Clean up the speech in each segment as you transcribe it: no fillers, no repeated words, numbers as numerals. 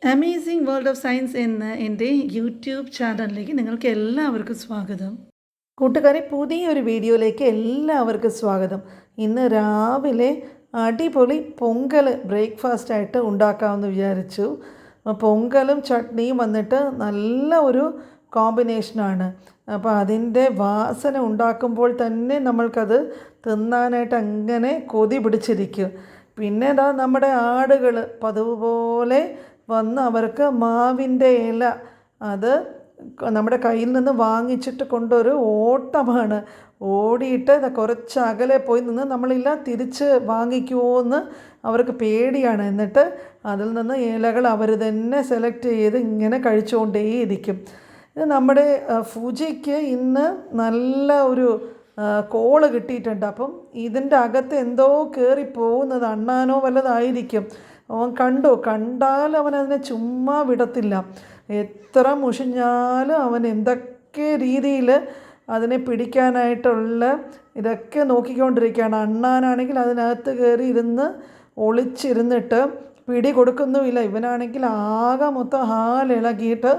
Amazing world of science എന്ന എൻ്റെ YouTube ചാനലിലേക്ക് നിങ്ങൾക്ക് എല്ലാവർക്കും സ്വാഗതം. കൂട്ടുകാരെ, പുതിയൊരു വീഡിയോയിലേക്ക് എല്ലാവർക്കും സ്വാഗതം. ഇന്ന് രാവിലെ അടിപൊളി പൊങ്കൽ ബ്രേക്ക്ഫാസ്റ്റായിട്ട് ഉണ്ടാക്കാമെന്ന് വിചാരിച്ചു. പൊങ്കലും ചട്നിയും വന്നിട്ട് നല്ല ഒരു കോമ്പിനേഷനാണ്. അപ്പോൾ അതിൻ്റെ വാസന ഉണ്ടാക്കുമ്പോൾ തന്നെ നമ്മൾക്കത് തിന്നാനായിട്ട് അങ്ങനെ കൊതി പിടിച്ചിരിക്കും. പിന്നെ ഇതാ നമ്മുടെ ആടുകൾ പതിവ് പോലെ വന്ന് അവർക്ക് മാവിൻ്റെ ഇല അത് നമ്മുടെ കയ്യിൽ നിന്ന് വാങ്ങിച്ചിട്ട് കൊണ്ടൊരു ഓട്ടമാണ്. ഓടിയിട്ട് കുറച്ച് അകലെ പോയി നിന്ന് നമ്മളില്ല തിരിച്ച് വാങ്ങിക്കുമോ എന്ന് അവർക്ക് പേടിയാണ്. എന്നിട്ട് അതിൽ നിന്ന് ഇലകൾ അവർ തന്നെ സെലക്ട് ചെയ്ത് ഇങ്ങനെ കഴിച്ചുകൊണ്ടേയിരിക്കും. ഇത് നമ്മുടെ ഫുജിക്ക് ഇന്ന് നല്ല ഒരു കോള് കിട്ടിയിട്ടുണ്ട്. അപ്പം ഇതിൻ്റെ അകത്ത് എന്തോ കയറി പോകുന്നത് അണ്ണാനോ വല്ലതായിരിക്കും. അവൻ കണ്ടാൽ അവൻ അതിനെ ചുമ്മാ വിടത്തില്ല. എത്ര മുഷിഞ്ഞാലും അവൻ എന്തൊക്കെ രീതിയിൽ അതിനെ പിടിക്കാനായിട്ടുള്ള ഇതൊക്കെ നോക്കിക്കൊണ്ടിരിക്കുകയാണ്. അണ്ണാനാണെങ്കിൽ അതിനകത്ത് കയറി ഒളിച്ചിരുന്നിട്ട് പിടി കൊടുക്കുന്നുമില്ല. ഇവനാണെങ്കിൽ ആകെ മൊത്തം ഹാലിളകിയിട്ട്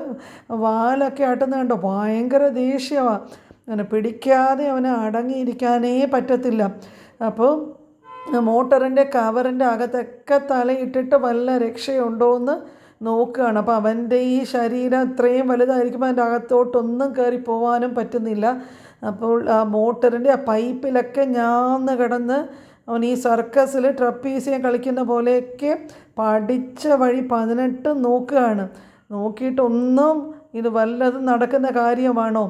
വാലൊക്കെ ആട്ടുന്നത് കണ്ടോ, ഭയങ്കര ദേഷ്യമാണ്. അങ്ങനെ പിടിക്കാതെ അവന് അടങ്ങിയിരിക്കാനേ പറ്റത്തില്ല. അപ്പോൾ മോട്ടറിൻ്റെ കവറിൻ്റെ അകത്തൊക്കെ തലയിട്ടിട്ട് വല്ല രക്ഷയുണ്ടോ എന്ന് നോക്കുകയാണ്. അപ്പോൾ അവൻ്റെ ഈ ശരീരം ഇത്രയും വലുതായിരിക്കുമ്പോൾ അതിൻ്റെ അകത്തോട്ടൊന്നും കയറി പോകാനും പറ്റുന്നില്ല. അപ്പോൾ ആ മോട്ടറിൻ്റെ ആ പൈപ്പിലൊക്കെ ഞാന്ന് കിടന്ന് അവൻ ഈ സർക്കസിൽ ട്രപ്പീസിയം കളിക്കുന്ന പോലെയൊക്കെ പഠിച്ച വഴി 18 നോക്കുകയാണ്. നോക്കിയിട്ടൊന്നും ഇത് വല്ലതും നടക്കുന്ന കാര്യമാണോ?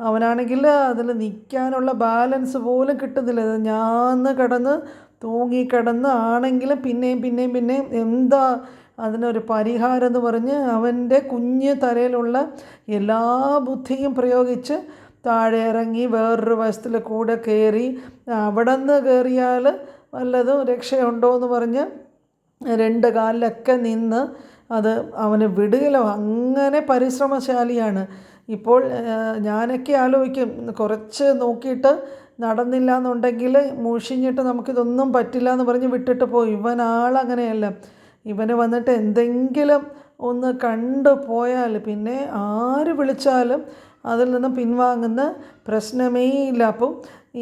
അവനാണെങ്കിൽ അതിൽ നിൽക്കാനുള്ള ബാലൻസ് പോലും കിട്ടുന്നില്ല. ഞാന്ന് കിടന്ന് തൂങ്ങിക്കിടന്ന് ആണെങ്കിലും പിന്നെയും എന്താ അതിനൊരു പരിഹാരം എന്ന് പറഞ്ഞ് അവൻ്റെ കുഞ്ഞ് തലയിലുള്ള എല്ലാ ബുദ്ധിയും പ്രയോഗിച്ച് താഴെ ഇറങ്ങി വേറൊരു വശത്തിൽ കൂടെ കയറി അവിടെ നിന്ന് കയറിയാൽ വല്ലതും രക്ഷയുണ്ടോ എന്ന് പറഞ്ഞ് 2 കാലിലൊക്കെ നിന്ന് അത് അവന് വിടുകയില്ല. അങ്ങനെ പരിശ്രമശാലിയാണ്. ഇപ്പോൾ ഞാനൊക്കെ ആലോചിക്കും, കുറച്ച് നോക്കിയിട്ട് നടന്നില്ല എന്നുണ്ടെങ്കിൽ മുഷിഞ്ഞിട്ട് നമുക്കിതൊന്നും പറ്റില്ല എന്ന് പറഞ്ഞ് വിട്ടിട്ട് പോയി. ഇവനാളങ്ങനെയല്ല. ഇവന് വന്നിട്ട് എന്തെങ്കിലും ഒന്ന് കണ്ടു പോയാൽ പിന്നെ ആര് വിളിച്ചാലും അതിൽ നിന്ന് പിൻവാങ്ങുന്ന പ്രശ്നമേ ഇല്ല. അപ്പം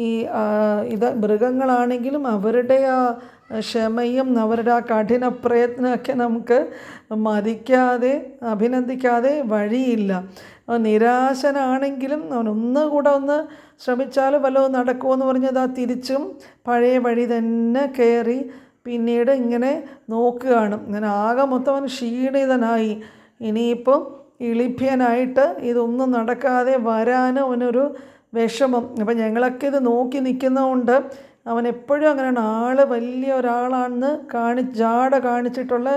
ഈ മൃഗങ്ങളാണെങ്കിലും അവരുടെ ആ ക്ഷമയും അവരുടെ ആ കഠിന പ്രയത്നമൊക്കെ നമുക്ക് മതിക്കാതെ അഭിനന്ദിക്കാതെ വഴിയില്ല. നിരാശനാണെങ്കിലും അവനൊന്നുകൂടെ ഒന്ന് ശ്രമിച്ചാൽ വല്ലതും നടക്കുമോ എന്ന് പറഞ്ഞത് ആ തിരിച്ചും പഴയ വഴി തന്നെ കയറി പിന്നീട് ഇങ്ങനെ നോക്കുകയാണ്. ഇങ്ങനെ ആകെ മൊത്തം അവൻ ക്ഷീണിതനായി. ഇനിയിപ്പം ഇളിഭ്യനായിട്ട് ഇതൊന്നും നടക്കാതെ വരാനും അവനൊരു വിഷമം. അപ്പം ഞങ്ങളൊക്കെ ഇത് നോക്കി നിൽക്കുന്നതുകൊണ്ട് അവൻ എപ്പോഴും അങ്ങനെയാണ്. ആൾ വലിയ ഒരാളാണെന്ന് ജാട കാണിച്ചിട്ടുള്ള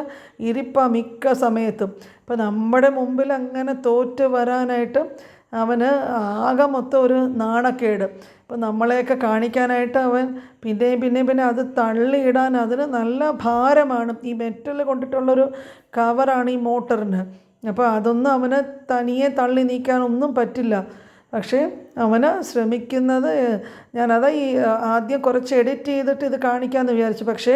ഇരിപ്പാണ് മിക്ക സമയത്തും. ഇപ്പം നമ്മുടെ മുമ്പിൽ അങ്ങനെ തോറ്റ് വരാനായിട്ട് അവന് ആകെ മൊത്തം ഒരു നാണക്കേട്. ഇപ്പം നമ്മളെയൊക്കെ കാണിക്കാനായിട്ട് അവൻ പിന്നെ അത് തള്ളിയിടാൻ അതിന് നല്ല ഭാരമാണ്. ഈ മെറ്റൽ കൊണ്ടിട്ടുള്ളൊരു കവറാണ് ഈ മോട്ടറിന്. അപ്പോൾ അതൊന്നും അവന് തനിയെ തള്ളി നീക്കാനൊന്നും പറ്റില്ല. പക്ഷേ അവന് ശ്രമിക്കുന്നത് ഞാനതാ ഈ ആദ്യം കുറച്ച് എഡിറ്റ് ചെയ്തിട്ട് ഇത് കാണിക്കാമെന്ന് വിചാരിച്ചു. പക്ഷേ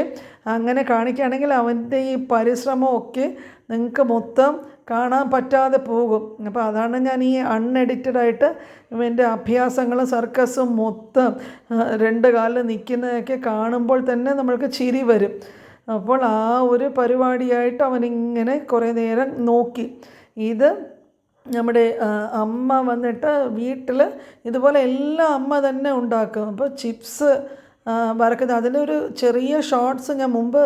അങ്ങനെ കാണിക്കുകയാണെങ്കിൽ അവൻ്റെ ഈ പരിശ്രമമൊക്കെ നിങ്ങൾക്ക് മൊത്തം കാണാൻ പറ്റാതെ പോകും. അപ്പോൾ അതാണ് ഞാൻ ഈ അൺഎഡിറ്റഡായിട്ട് ഇവൻ്റെ അഭ്യാസങ്ങളും സർക്കസും മൊത്തം 2 കാലിൽ നിൽക്കുന്നതൊക്കെ കാണുമ്പോൾ തന്നെ നമ്മൾക്ക് ചിരി വരും. അപ്പോൾ ആ ഒരു പരിപാടിയായിട്ട് അവനിങ്ങനെ കുറേ നേരം നോക്കി. ഇത് നമ്മുടെ അമ്മ വന്നിട്ട് വീട്ടിൽ ഇതുപോലെ എല്ലാം അമ്മ തന്നെ ഉണ്ടാക്കും. അപ്പോൾ ചിപ്സ് വറക്കുന്നത് അതിനൊരു ചെറിയ ഷോർട്സ് ഞാൻ മുമ്പ്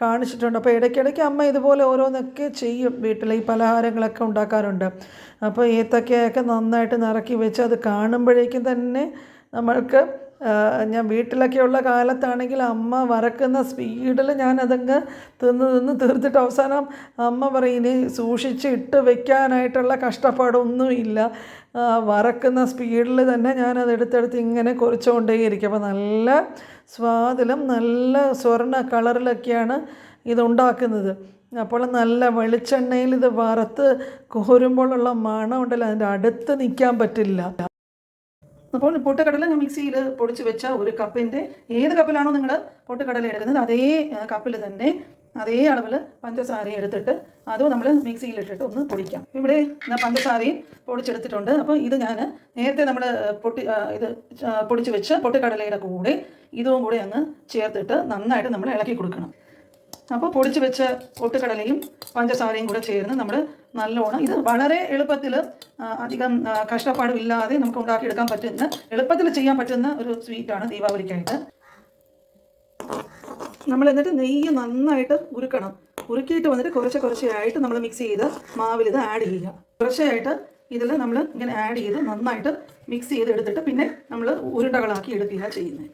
കാണിച്ചിട്ടുണ്ട്. അപ്പോൾ ഇടയ്ക്കിടയ്ക്ക് അമ്മ ഇതുപോലെ ഓരോന്നൊക്കെ ചെയ്യും. വീട്ടിൽ ഈ പലഹാരങ്ങളൊക്കെ ഉണ്ടാക്കാറുണ്ട്. അപ്പോൾ ഏത്തക്കയൊക്കെ നന്നായിട്ട് നിറക്കി വെച്ച് അത് കാണുമ്പോഴേക്കും തന്നെ നമ്മൾക്ക് ഞാൻ വീട്ടിലൊക്കെയുള്ള കാലത്താണെങ്കിൽ അമ്മ വറക്കുന്ന സ്പീഡിൽ ഞാനതങ്ങ് തിന്ന് തീർത്തിട്ട് അവസാനം അമ്മ പറയും, ഇനി സൂക്ഷിച്ച് ഇട്ട് വെക്കാനായിട്ടുള്ള കഷ്ടപ്പാടൊന്നുമില്ല, വറക്കുന്ന സ്പീഡിൽ തന്നെ ഞാനതെടുത്തെടുത്ത് ഇങ്ങനെ കുറിച്ചുകൊണ്ടേയിരിക്കും. അപ്പോൾ നല്ല സ്വാദിലും നല്ല സ്വർണ്ണ കളറിലൊക്കെയാണ് ഇതുണ്ടാക്കുന്നത്. അപ്പോൾ നല്ല വെളിച്ചെണ്ണയിൽ ഇത് വറുത്ത് കോരുമ്പോഴുള്ള മണം ഉണ്ടല്ലോ, അതിൻ്റെ അടുത്ത് നിൽക്കാൻ പറ്റില്ല. അപ്പോൾ പൊട്ടുകടല ഞാൻ മിക്സിയിൽ പൊടിച്ച് വെച്ച ഒരു കപ്പിൻ്റെ ഏത് കപ്പിലാണോ നിങ്ങൾ പൊട്ടുകടല എടുക്കുന്നത് അതേ കപ്പിൽ തന്നെ അതേ അളവിൽ പഞ്ചസാരയും എടുത്തിട്ട് അതും നമ്മൾ മിക്സിയിലിട്ടിട്ട് ഒന്ന് പൊടിക്കാം. ഇവിടെ പഞ്ചസാരയും പൊടിച്ചെടുത്തിട്ടുണ്ട്. അപ്പോൾ ഇത് ഞാൻ നേരത്തെ നമ്മൾ പൊടിച്ച് വെച്ച പൊട്ടുകടലയുടെ കൂടെ ഇതും കൂടെ അങ്ങ് ചേർത്തിട്ട് നന്നായിട്ട് നമ്മൾ ഇളക്കി കൊടുക്കണം. അപ്പോൾ പൊടിച്ച് വെച്ച പൊട്ടുകടലയും പഞ്ചസാരയും കൂടെ ചേർന്ന് നമ്മൾ നല്ലോണം, ഇത് വളരെ എളുപ്പത്തിൽ അധികം കഷ്ടപ്പാടുമില്ലാതെ നമുക്ക് ഉണ്ടാക്കിയെടുക്കാൻ പറ്റുന്ന, എളുപ്പത്തിൽ ചെയ്യാൻ പറ്റുന്ന ഒരു സ്വീറ്റാണ് ദീപാവലിക്കായിട്ട്. നമ്മൾ എന്നിട്ട് നെയ്യ് നന്നായിട്ട് ഉരുക്കിയിട്ട് വന്നിട്ട് കുറച്ചായിട്ട് നമ്മൾ മിക്സ് ചെയ്ത് മാവിൽ ഇത് ആഡ് ചെയ്യുക. കുറച്ചായിട്ട് ഇതിൽ നമ്മൾ ഇങ്ങനെ ആഡ് ചെയ്ത് നന്നായിട്ട് മിക്സ് ചെയ്ത് എടുത്തിട്ട് പിന്നെ നമ്മൾ ഉരുണ്ടകളാക്കി എടുക്കുക ചെയ്യുന്നത്.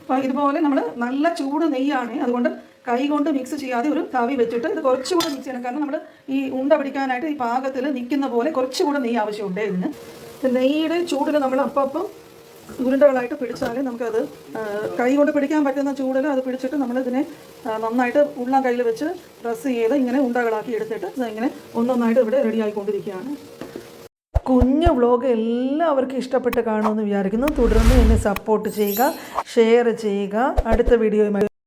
അപ്പോൾ ഇതുപോലെ നമ്മൾ നല്ല ചൂട് നെയ്യാണ്, അതുകൊണ്ട് കൈ കൊണ്ട് മിക്സ് ചെയ്യാതെ ഒരു തവി വെച്ചിട്ട് ഇത് കുറച്ചുകൂടെ മിക്സ് ചെയ്യണം. കാരണം നമ്മൾ ഈ ഉണ്ട പിടിക്കാനായിട്ട് ഈ പാകത്തിൽ നിൽക്കുന്ന പോലെ കുറച്ചുകൂടെ നെയ്യ് ആവശ്യമുണ്ട് ഇതിന്. നെയ്യുടെ ചൂടിൽ നമ്മൾ അപ്പം ഉരുണ്ടകളായിട്ട് പിടിച്ചാൽ നമുക്കത് കൈ കൊണ്ട് പിടിക്കാൻ പറ്റുന്ന ചൂടിൽ അത് പിടിച്ചിട്ട് നമ്മളിതിനെ നന്നായിട്ട് ഉള്ളം കയ്യിൽ വെച്ച് പ്രസ് ചെയ്ത് ഇങ്ങനെ ഉണ്ടകളാക്കി എടുത്തിട്ട് ഇങ്ങനെ ഒന്നൊന്നായിട്ട് ഇവിടെ റെഡി ആയിക്കൊണ്ടിരിക്കുകയാണ്. കുഞ്ഞു വ്ളോഗ് എല്ലാവർക്കും ഇഷ്ടപ്പെട്ട് കാണുമെന്ന് വിചാരിക്കുന്നു. തുടർന്ന് എന്നെ സപ്പോർട്ട് ചെയ്യുക, ഷെയർ ചെയ്യുക. അടുത്ത വീഡിയോയുമായി